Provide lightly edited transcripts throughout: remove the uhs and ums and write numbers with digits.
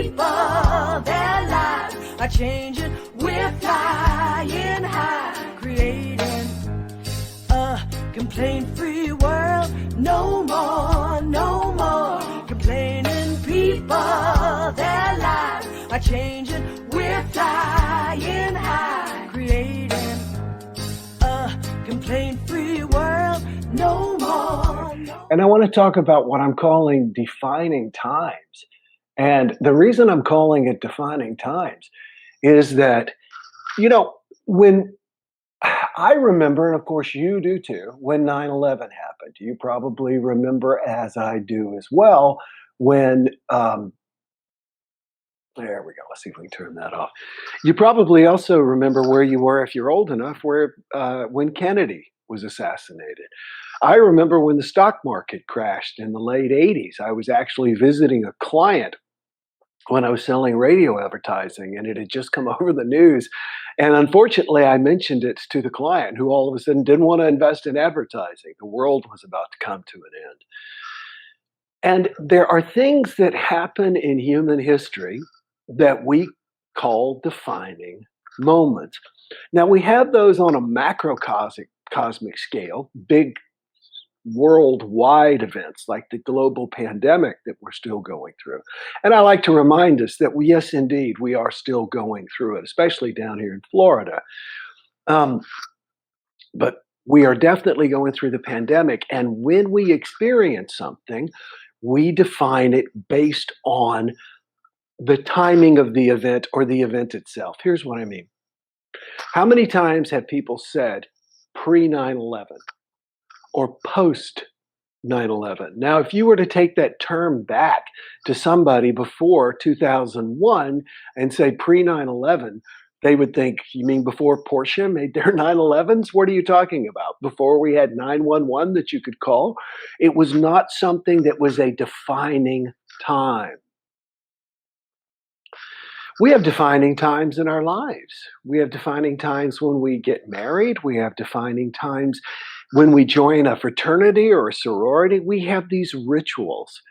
people, their lives are changing. We're flying high, creating a complaint-free world. No more, no more complaining. People, their lives are changing. We're flying high, creating a complaint-free world. No more. And I want to talk about what I'm calling defining times. And the reason I'm calling it defining times is that, when I remember, and of course you do too, when 9/11 happened. You probably remember, as I do as well, when, there we go. Let's see if we can turn that off. You probably also remember where you were, if you're old enough, when Kennedy was assassinated. I remember when the stock market crashed in the late 80s. I was actually visiting a client when I was selling radio advertising, and it had just come over the news. And unfortunately, I mentioned it to the client, who all of a sudden didn't want to invest in advertising. The world was about to come to an end. And there are things that happen in human history that we call defining moments. Now, we have those on a macrocosmic scale, big worldwide events like the global pandemic that we're still going through. And I like to remind us that, yes, indeed, we are still going through it, especially down here in Florida. But we are definitely going through the pandemic. And when we experience something, we define it based on the timing of the event or the event itself. Here's what I mean. How many times have people said pre 9/11 or post 9/11? Now, if you were to take that term back to somebody before 2001 and say pre 9/11, they would think, you mean before Porsche made their 911s? What are you talking about? Before we had 911 that you could call? It was not something that was a defining time. We have defining times in our lives. We have defining times when we get married. We have defining times when we join a fraternity or a sorority. We have these rituals.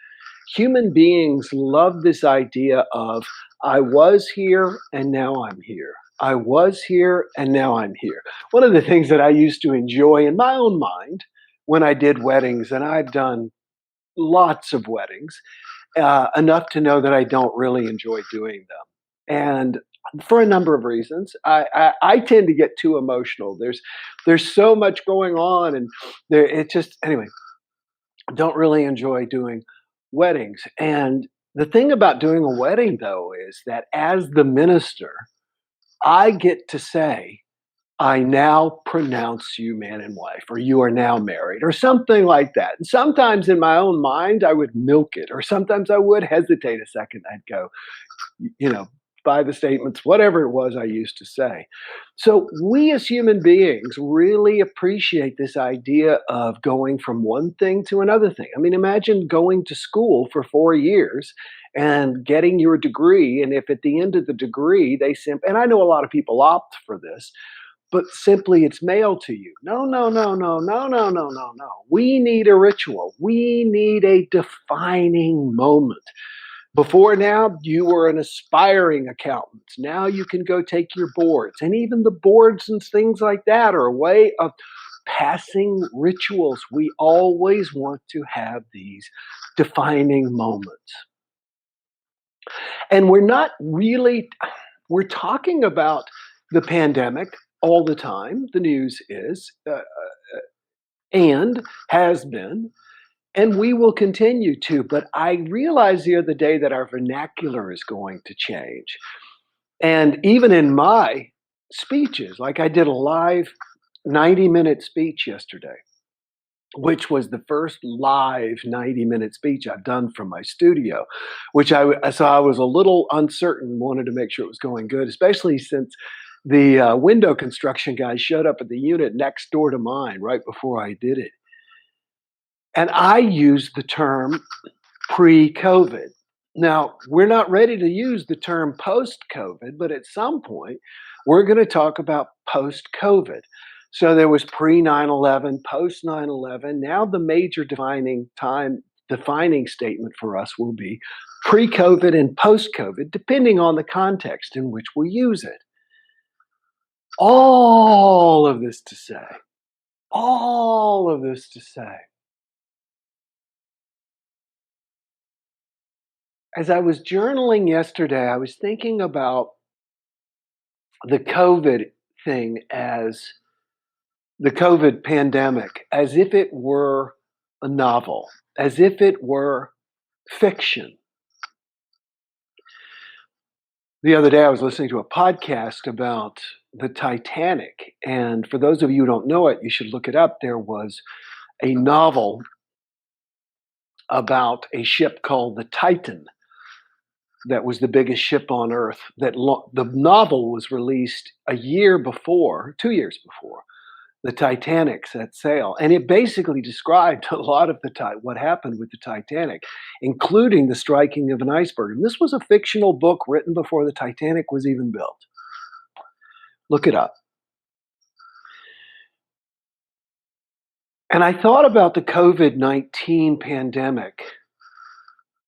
Human beings love this idea of, I was here and now I'm here. I was here and now I'm here. One of the things that I used to enjoy in my own mind when I did weddings, and I've done lots of weddings, enough to know that I don't really enjoy doing them. And for a number of reasons, I tend to get too emotional. There's so much going on, and anyway, don't really enjoy doing weddings. And the thing about doing a wedding, though, is that as the minister, I get to say, I now pronounce you man and wife, or you are now married, or something like that. And sometimes in my own mind, I would milk it, or sometimes I would hesitate a second. I'd go, by the statements, whatever it was I used to say. So we as human beings really appreciate this idea of going from one thing to another thing. I mean, imagine going to school for 4 years and getting your degree. And if at the end of the degree, and I know a lot of people opt for this, but simply it's mailed to you. No, no, no, no, no, no, no, no, no. We need a ritual. We need a defining moment. Before now, you were an aspiring accountant. Now you can go take your boards. And even the boards and things like that are a way of passing rituals. We always want to have these defining moments. And we're talking about the pandemic all the time. The news is, and has been, and we will continue to. But I realized the other day that our vernacular is going to change. And even in my speeches, like I did a live 90-minute speech yesterday, which was the first live 90-minute speech I've done from my studio, so I was a little uncertain, wanted to make sure it was going good, especially since the window construction guy showed up at the unit next door to mine right before I did it. And I used the term pre-COVID. Now, we're not ready to use the term post-COVID, but at some point, we're going to talk about post-COVID. So there was pre-9/11, post-9/11. Now the major defining defining statement for us will be pre-COVID and post-COVID, depending on the context in which we use it. All of this to say, all of this to say, as I was journaling yesterday, I was thinking about the COVID thing as the COVID pandemic, as if it were a novel, as if it were fiction. The other day, I was listening to a podcast about the Titanic. And for those of you who don't know it, you should look it up. There was a novel about a ship called the Titan that was the biggest ship on Earth. The novel was released a year before, 2 years before, the Titanic set sail. And it basically described a lot of what happened with the Titanic, including the striking of an iceberg. And this was a fictional book written before the Titanic was even built. Look it up. And I thought about the COVID-19 pandemic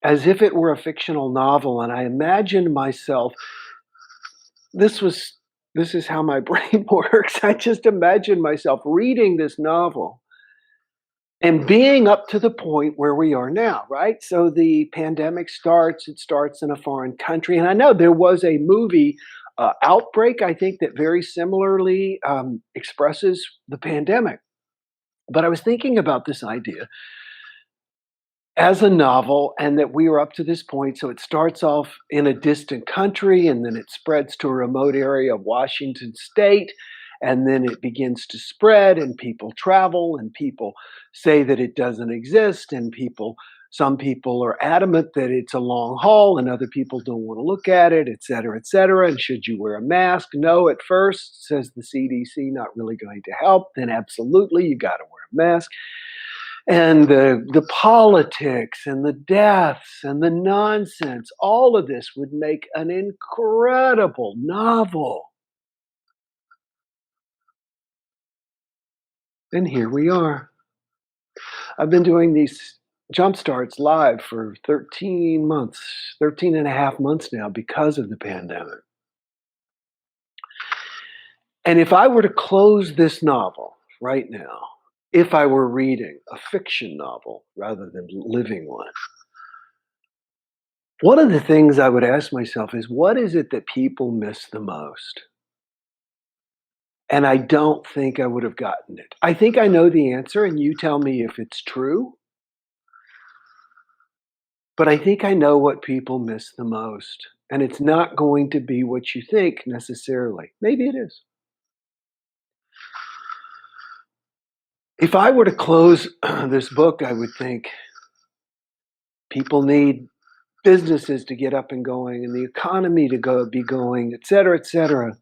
as if it were a fictional novel. And I imagined myself, this is how my brain works. I just imagined myself reading this novel and being up to the point where we are now, right? So the pandemic starts, it starts in a foreign country. And I know there was a movie, Outbreak, I think, that very similarly expresses the pandemic. But I was thinking about this idea as a novel, and that we are up to this point. So it starts off in a distant country, and then it spreads to a remote area of Washington state, and then it begins to spread, and people travel, and people say that it doesn't exist, and some people are adamant that it's a long haul, and other people don't want to look at it, et cetera, et cetera. And should you wear a mask? No, at first, says the CDC, not really going to help. Then absolutely, you got to wear a mask. And the politics and the deaths and the nonsense, all of this would make an incredible novel. And here we are. I've been doing these Jumpstarts live for 13 and a half months now because of the pandemic. And if I were to close this novel right now, if I were reading a fiction novel rather than living one of the things I would ask myself is, what is it that people miss the most? And I don't think I would have gotten it. I think I know the answer, and you tell me if it's true. But I think I know what people miss the most. And it's not going to be what you think necessarily. Maybe it is. If I were to close this book, I would think people need businesses to get up and going, and the economy to be going, et cetera, et cetera.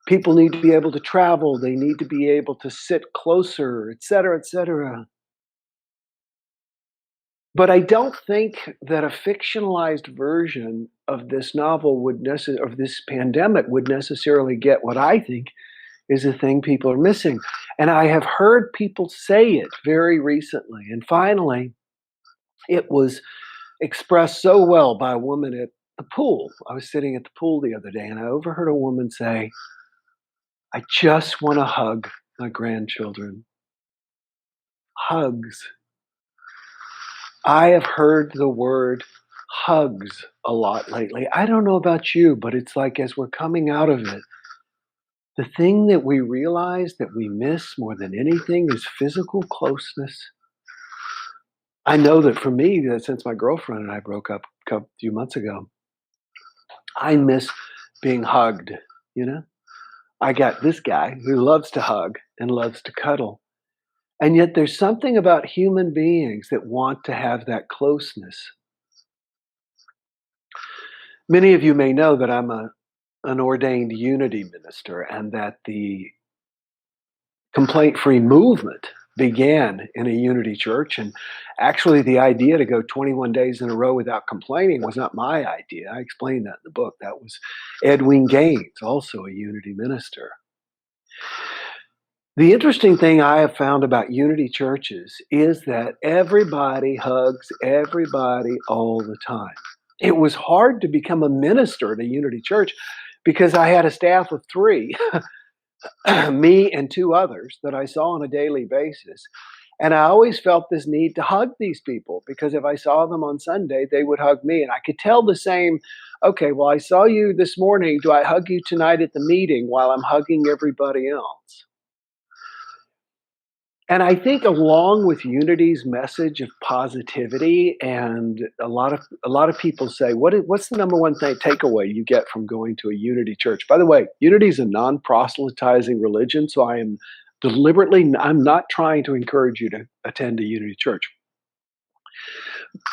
People need to be able to travel. They need to be able to sit closer, et cetera, et cetera. But I don't think that a fictionalized version of this novel of this pandemic would necessarily get what I think is the thing people are missing. And I have heard people say it very recently. And finally, it was expressed so well by a woman at the pool. I was sitting at the pool the other day, and I overheard a woman say, "I just want to hug my grandchildren." Hugs. I have heard the word hugs a lot lately. I don't know about you, but it's like as we're coming out of it, the thing that we realize that we miss more than anything is physical closeness. I know that for me, that since my girlfriend and I broke up a few months ago, I miss being hugged, you know? I got this guy who loves to hug and loves to cuddle. And yet there's something about human beings that want to have that closeness. Many of you may know that I'm an ordained unity minister, and that the complaint-free movement began in a unity church. And actually, the idea to go 21 days in a row without complaining was not my idea. I explained that in the book. That was Edwin Gaines, also a unity minister. The interesting thing I have found about unity churches is that everybody hugs everybody all the time. It was hard to become a minister at a unity church because I had a staff of three, me and two others that I saw on a daily basis. And I always felt this need to hug these people because if I saw them on Sunday, they would hug me. And I could tell the same, okay, well, I saw you this morning. Do I hug you tonight at the meeting while I'm hugging everybody else? And I think along with Unity's message of positivity, and a lot of people say, what's the number one thing takeaway you get from going to a Unity church? By the way, Unity is a non-proselytizing religion, so I'm not trying to encourage you to attend a Unity church.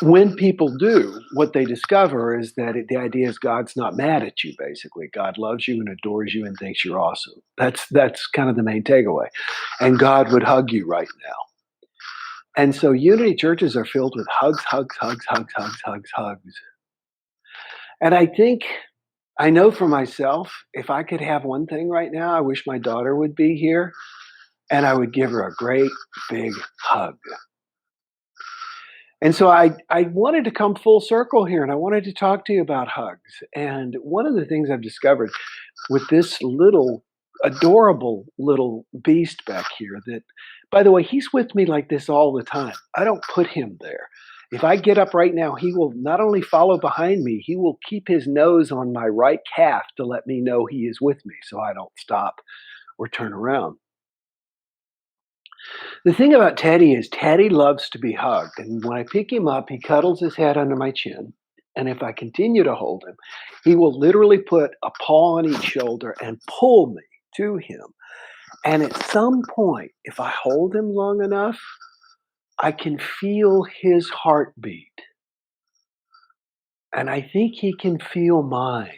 When people do, what they discover is that the idea is God's not mad at you, basically. God loves you and adores you and thinks you're awesome. That's kind of the main takeaway. And God would hug you right now. And so unity churches are filled with hugs, hugs, hugs, hugs, hugs, hugs, hugs. And I know for myself, if I could have one thing right now, I wish my daughter would be here and I would give her a great big hug. And so I wanted to come full circle here and I wanted to talk to you about hugs. And one of the things I've discovered with this little adorable little beast back here that, by the way, he's with me like this all the time. I don't put him there. If I get up right now, he will not only follow behind me, he will keep his nose on my right calf to let me know he is with me so I don't stop or turn around. The thing about Teddy is Teddy loves to be hugged. And when I pick him up, he cuddles his head under my chin. And if I continue to hold him, he will literally put a paw on each shoulder and pull me to him. And at some point, if I hold him long enough, I can feel his heartbeat. And I think he can feel mine.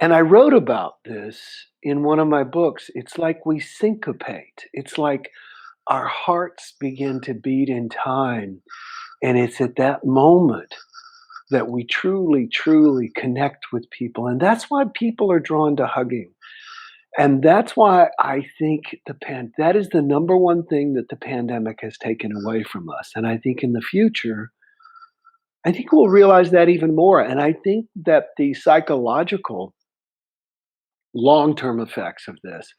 And I wrote about this in one of my books. It's like we syncopate. It's like our hearts begin to beat in time. And it's at that moment that we truly, truly connect with people. And that's why people are drawn to hugging. And that's why I think that is the number one thing that the pandemic has taken away from us. And I think in the future, I think we'll realize that even more. And I think that the psychological long-term effects of this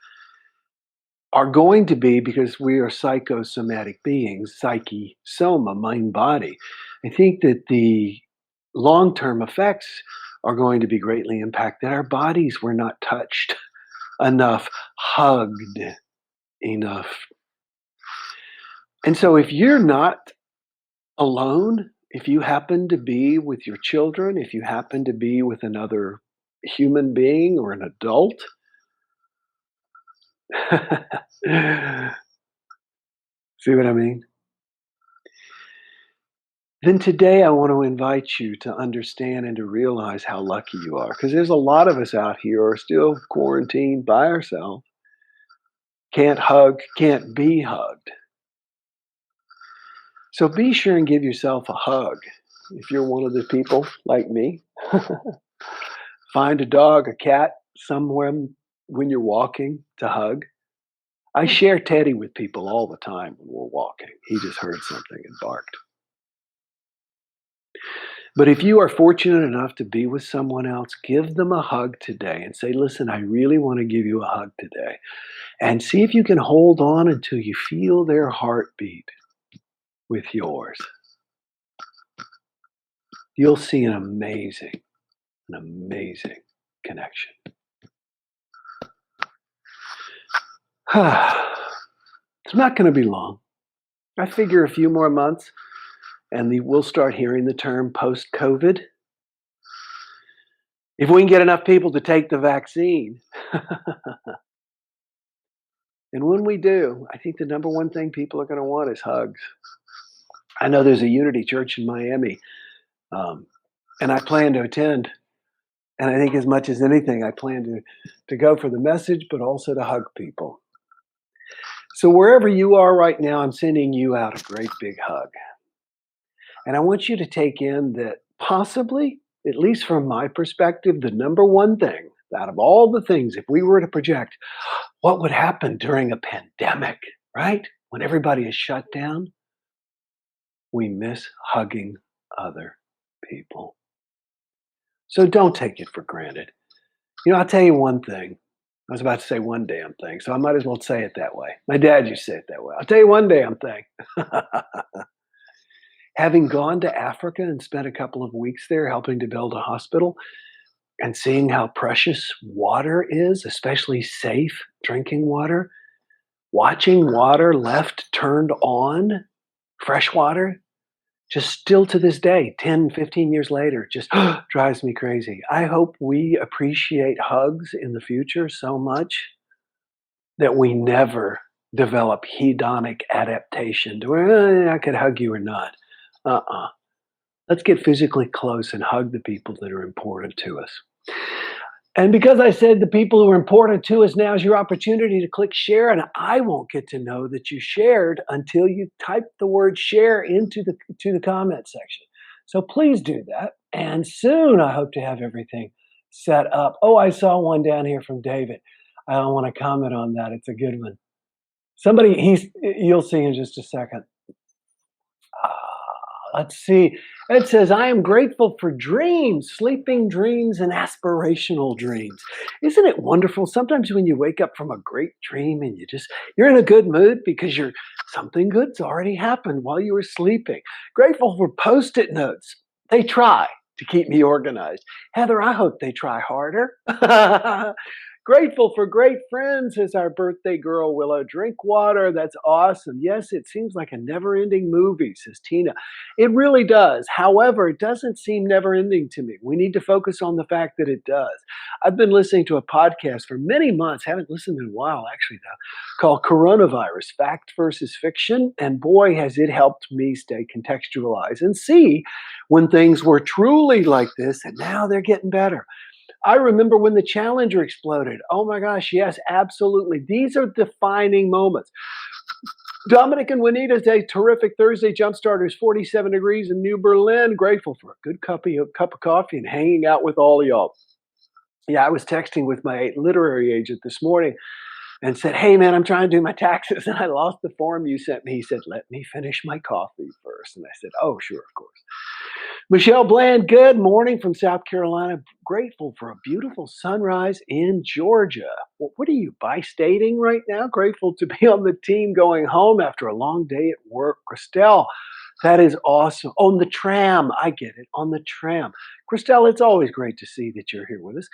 are going to be, because we are psychosomatic beings, psyche, soma, mind, body. I think that the long-term effects are going to be greatly impacted. Our bodies were not touched enough, hugged enough. And so if you're not alone, if you happen to be with your children, if you happen to be with another human being or an adult, see what I mean? Then today I want to invite you to understand and to realize how lucky you are. Because there's a lot of us out here who are still quarantined by ourselves, can't hug, can't be hugged. So be sure and give yourself a hug. If you're one of the people like me, find a dog, a cat, somewhere when you're walking to hug. I share Teddy with people all the time when we're walking. He just heard something and barked. But if you are fortunate enough to be with someone else, give them a hug today and say, listen, I really want to give you a hug today. And see if you can hold on until you feel their heartbeat with yours. You'll see an amazing connection. It's not going to be long. I figure a few more months and we'll start hearing the term post-COVID. If we can get enough people to take the vaccine. And when we do, I think the number one thing people are going to want is hugs. I know there's a Unity church in Miami, and I plan to attend. And I think as much as anything, I plan to go for the message, but also to hug people. So wherever you are right now, I'm sending you out a great big hug. And I want you to take in that possibly, at least from my perspective, the number one thing out of all the things, if we were to project what would happen during a pandemic, right? When everybody is shut down, we miss hugging other people. So don't take it for granted. I'll tell you one thing. I was about to say one damn thing, so I might as well say it that way. My dad used to say it that way. I'll tell you one damn thing. Having gone to Africa and spent a couple of weeks there helping to build a hospital and seeing how precious water is, especially safe drinking water, watching water left turned on, fresh water, just still to this day, 10, 15 years later, just drives me crazy. I hope we appreciate hugs in the future so much that we never develop hedonic adaptation to where I could hug you or not. Let's get physically close and hug the people that are important to us. And because I said the people who are important to us, now is your opportunity to click share, and I won't get to know that you shared until you type the word share into the comment section. So please do that. And soon I hope to have everything set up. Oh, I saw one down here from David. I don't want to comment on that. It's a good one. You'll see in just a second. Let's see. It says, I am grateful for dreams, sleeping dreams, and aspirational dreams. Isn't it wonderful? Sometimes when you wake up from a great dream and you're in a good mood because something good's already happened while you were sleeping. Grateful for Post-it notes. They try to keep me organized. Heather, I hope they try harder. Grateful for great friends, says our birthday girl, Willow. Drink water. That's awesome. Yes, it seems like a never-ending movie, says Tina. It really does. However, it doesn't seem never-ending to me. We need to focus on the fact that it does. I've been listening to a podcast for many months, haven't listened in a while, actually, though, called Coronavirus, Fact versus Fiction. And boy, has it helped me stay contextualized and see when things were truly like this, and now they're getting better. I remember when the Challenger exploded. Oh my gosh, yes, absolutely. These are defining moments. Dominic and Juanita's day, terrific Thursday. Jumpstarters, 47 degrees in New Berlin. Grateful for a good cup of coffee and hanging out with all of y'all. Yeah, I was texting with my literary agent this morning and said, hey man, I'm trying to do my taxes and I lost the form you sent me. He said, let me finish my coffee first. And I said, oh, sure, of course. Michelle Bland, good morning from South Carolina. Grateful for a beautiful sunrise in Georgia. Well, what are you, bi-stating right now? Grateful to be on the team going home after a long day at work. Christelle, that is awesome. On the tram, I get it, on the tram. Christelle, it's always great to see that you're here with us.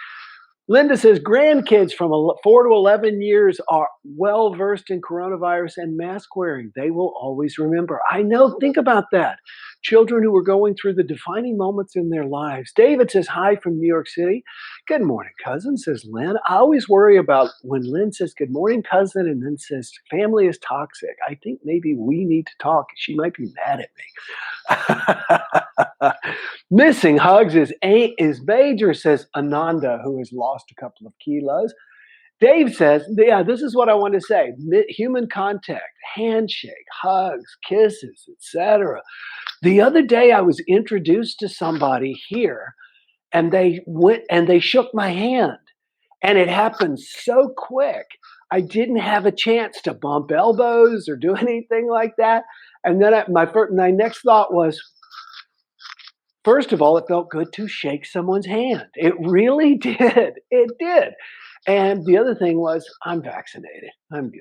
Linda says grandkids from 4 to 11 years are well versed in coronavirus and mask wearing. They will always remember. I know. Think about that. Children who are going through the defining moments in their lives. David says hi from New York City. Good morning, cousin, says Lynn. I always worry about when Lynn says good morning, cousin, and then says family is toxic. I think maybe we need to talk. She might be mad at me. Missing hugs is major, says Ananda, who has lost a couple of kilos. Dave says, yeah, this is what I want to say. Human contact, handshake, hugs, kisses, etc. The other day I was introduced to somebody here and they went and they shook my hand and it happened so quick. I didn't have a chance to bump elbows or do anything like that. And then my next thought was, first of all, it felt good to shake someone's hand. It really did. It did. And the other thing was, I'm vaccinated. I'm good.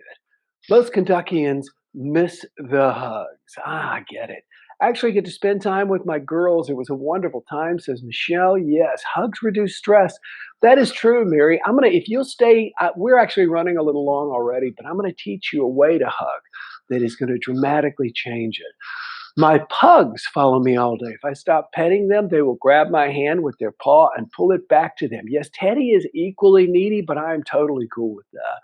Most Kentuckians miss the hugs. I get it. I actually get to spend time with my girls. It was a wonderful time, says Michelle. Yes, hugs reduce stress. That is true, Mary. If you'll stay, we're actually running a little long already, but I'm going to teach you a way to hug that is going to dramatically change it. My pugs follow me all day. If I stop petting them, they will grab my hand with their paw and pull it back to them. Yes, Teddy is equally needy, but I am totally cool with that.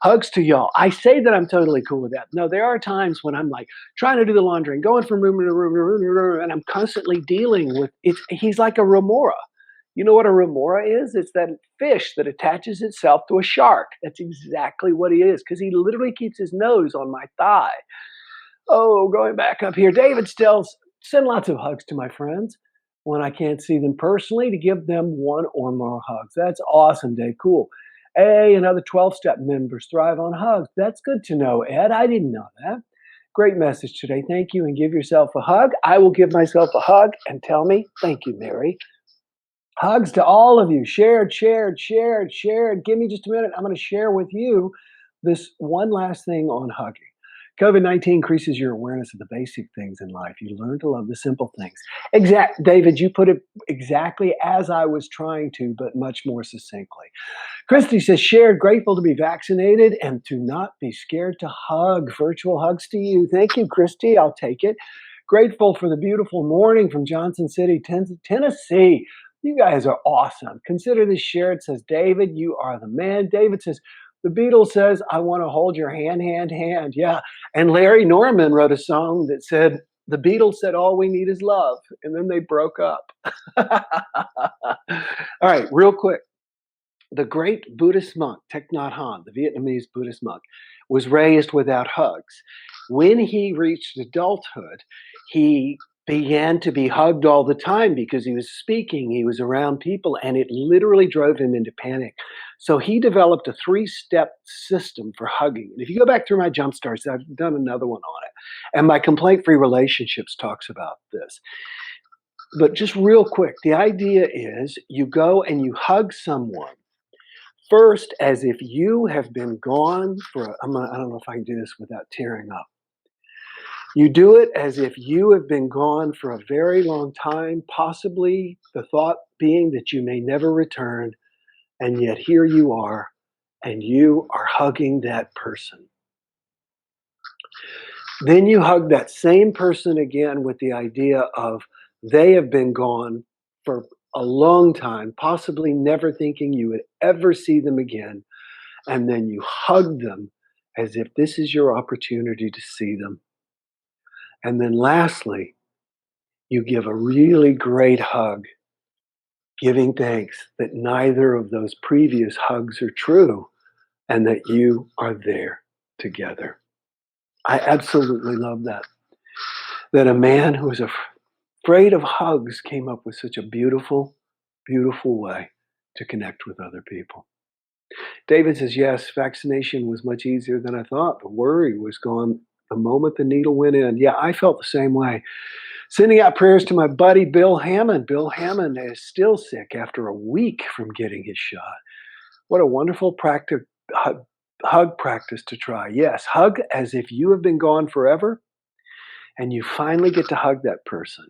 Hugs to y'all. I say that I'm totally cool with that. No, there are times when I'm like trying to do the laundry and going from room to room to room to room, and I'm constantly dealing with it. He's like a remora. You know what a remora is? It's that fish that attaches itself to a shark. That's exactly what he is, because he literally keeps his nose on my thigh. Oh, going back up here. David Stills, send lots of hugs to my friends. when I can't see them personally to give them one or more hugs. That's awesome, Dave. Cool. Hey, another 12-step members thrive on hugs. That's good to know, Ed. I didn't know that. Great message today. Thank you, and give yourself a hug. I will give myself a hug and tell me, thank you, Mary. Hugs to all of you. Shared, shared, shared, shared. Give me just a minute. I'm going to share with you this one last thing on hugging. COVID-19 increases your awareness of the basic things in life. You learn to love the simple things. David, you put it exactly as I was trying to, but much more succinctly. Christy says, shared, grateful to be vaccinated and to not be scared to hug. Virtual hugs to you. Thank you, Christy. I'll take it. Grateful for the beautiful morning from Johnson City, Tennessee. You guys are awesome. Consider this shared, says David. You are the man. David says, the Beatles says, I want to hold your hand, hand, hand. Yeah. And Larry Norman wrote a song that said, the Beatles said, all we need is love. And then they broke up. All right, real quick. The great Buddhist monk, Thich Nhat Hanh, the Vietnamese Buddhist monk, was raised without hugs. When he reached adulthood, he began to be hugged all the time because he was speaking, he was around people, and it literally drove him into panic. So he developed a 3-step system for hugging. And if you go back through my Jumpstarts, I've done another one on it. And my Complaint-Free Relationships talks about this. But just real quick, the idea is you go and you hug someone. First, as if you have been gone for, I don't know if I can do this without tearing up. You do it as if you have been gone for a very long time, possibly the thought being that you may never return, and yet here you are, and you are hugging that person. Then you hug that same person again with the idea of they have been gone for a long time, possibly never thinking you would ever see them again, and then you hug them as if this is your opportunity to see them. And then lastly, you give a really great hug, giving thanks that neither of those previous hugs are true and that you are there together. I absolutely love that. That a man who was afraid of hugs came up with such a beautiful, beautiful way to connect with other people. David says, yes, vaccination was much easier than I thought. The worry was gone the moment the needle went in. Yeah, I felt the same way. Sending out prayers to my buddy, Bill Hammond. Bill Hammond is still sick after a week from getting his shot. What a wonderful hug practice to try. Yes, hug as if you have been gone forever and you finally get to hug that person.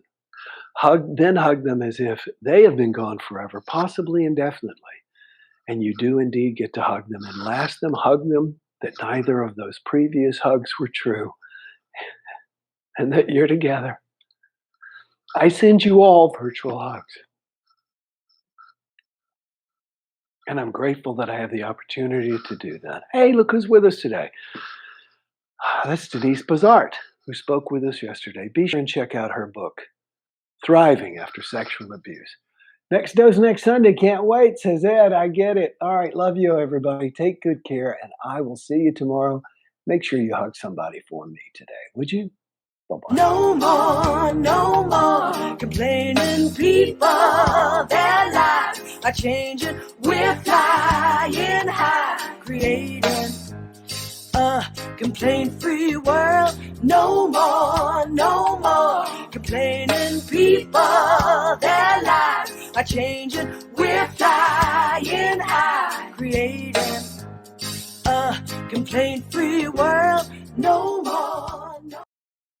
Then hug them as if they have been gone forever, possibly indefinitely. And you do indeed get to hug them. And hug them that neither of those previous hugs were true and that you're together. I send you all virtual hugs. And I'm grateful that I have the opportunity to do that. Hey, look who's with us today. That's Denise Bazart, who spoke with us yesterday. Be sure and check out her book, Thriving After Sexual Abuse. Next dose next Sunday. Can't wait, says Ed. I get it. All right, love you, everybody. Take good care, and I will see you tomorrow. Make sure you hug somebody for me today, would you? Bye-bye. No more complaining people. Their lives are changing. We're flying high, creating a complaint-free world. No more complaining people. Their lives are changing. We're flying high, creating a complaint-free world. No more.